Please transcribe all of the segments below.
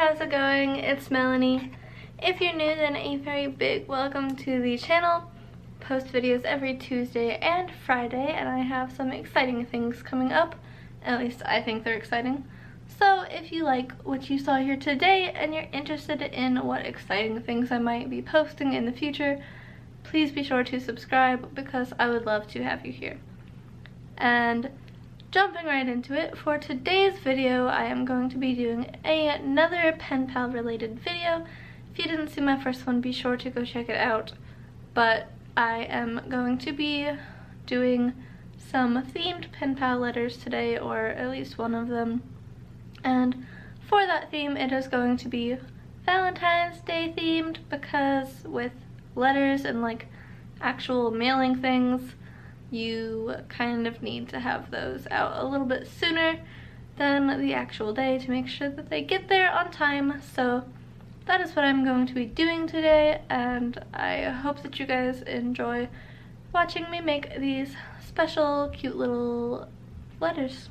how's it going? It's Melanie. If you're new, then a very big welcome to the channel. Post videos every Tuesday and Friday, and I have some exciting things coming up. At least I think they're exciting. So if you like what you saw here today and you're interested in what exciting things I might be posting in the future, please be sure to subscribe because I would love to have you here. And jumping right into it, for today's video I am going to be doing another pen pal related video. If you didn't see my first one, be sure to go check it out. But I am going to be doing some themed pen pal letters today, or at least one of them. And for that theme, it is going to be Valentine's Day themed, because with letters and like actual mailing things, you kind of need to have those out a little bit sooner than the actual day to make sure that they get there on time. So that is what I'm going to be doing today, and I hope that you guys enjoy watching me make these special cute little letters.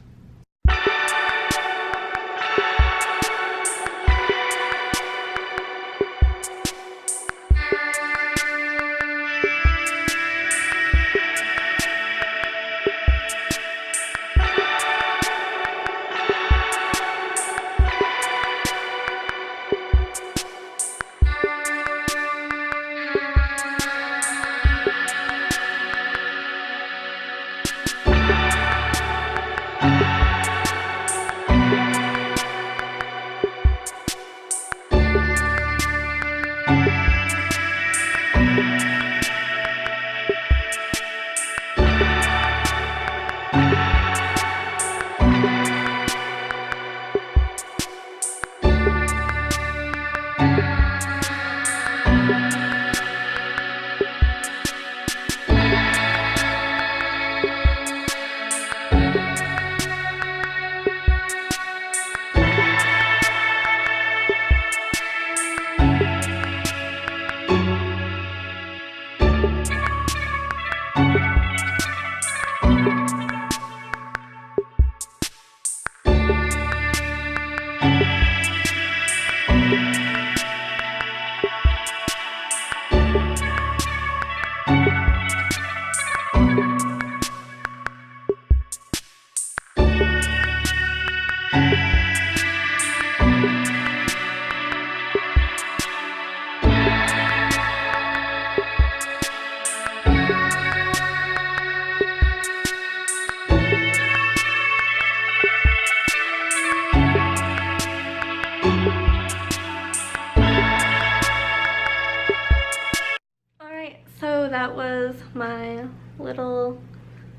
So that was my little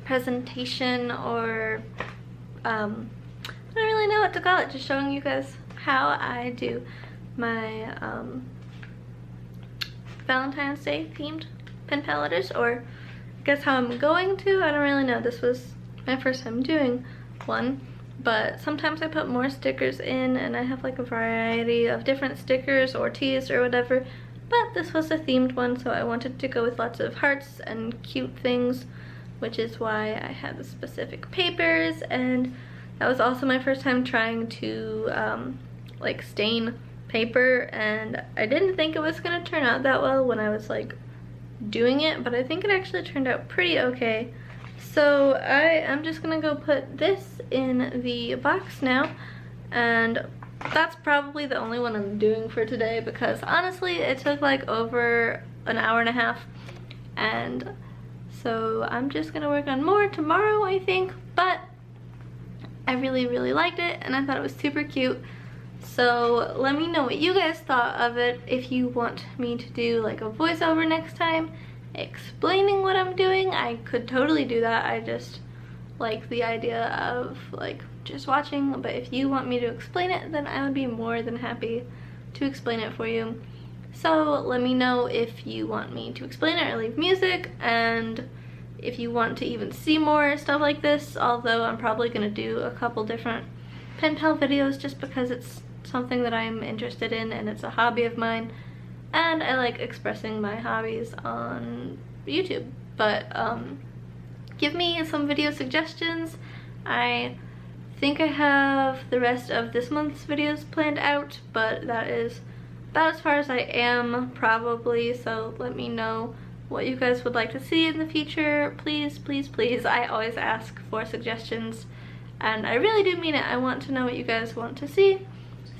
presentation, or I don't really know what to call it, just showing you guys how I do my Valentine's Day themed pen pal letters, or I guess how I'm going to. I don't really know. This was my first time doing one, but sometimes I put more stickers in, and I have like a variety of different stickers or teas or whatever. But this was a themed one, so I wanted to go with lots of hearts and cute things, which is why I had the specific papers. And that was also my first time trying to like stain paper, and I didn't think it was gonna turn out that well when I was like doing it, but I think it actually turned out pretty okay. So I am just gonna go put this in the box now, and that's probably the only one I'm doing for today, because honestly it took like over an hour and a half, and so I'm just gonna work on more tomorrow, I think. But I really liked it, and I thought it was super cute. So let me know what you guys thought of it. If you want me to do like a voiceover next time explaining what I'm doing, I could totally do that. I just like the idea of like just watching, but if you want me to explain it, then I would be more than happy to explain it for you. So let me know if you want me to explain it or leave music, and if you want to even see more stuff like this, although I'm probably gonna do a couple different pen pal videos just because it's something that I'm interested in and it's a hobby of mine, and I like expressing my hobbies on YouTube. But give me some video suggestions. I think I have the rest of this month's videos planned out, but that is about as far as I am probably, so let me know what you guys would like to see in the future. Please, please, please. I always ask for suggestions, and I really do mean it. I want to know what you guys want to see.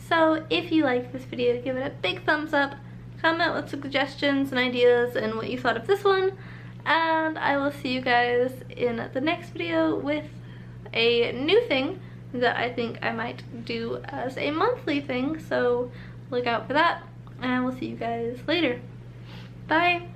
So if you like this video, give it a big thumbs up, comment with suggestions and ideas and what you thought of this one, and I will see you guys in the next video with a new thing that I think I might do as a monthly thing, so look out for that, and I will see you guys later. Bye!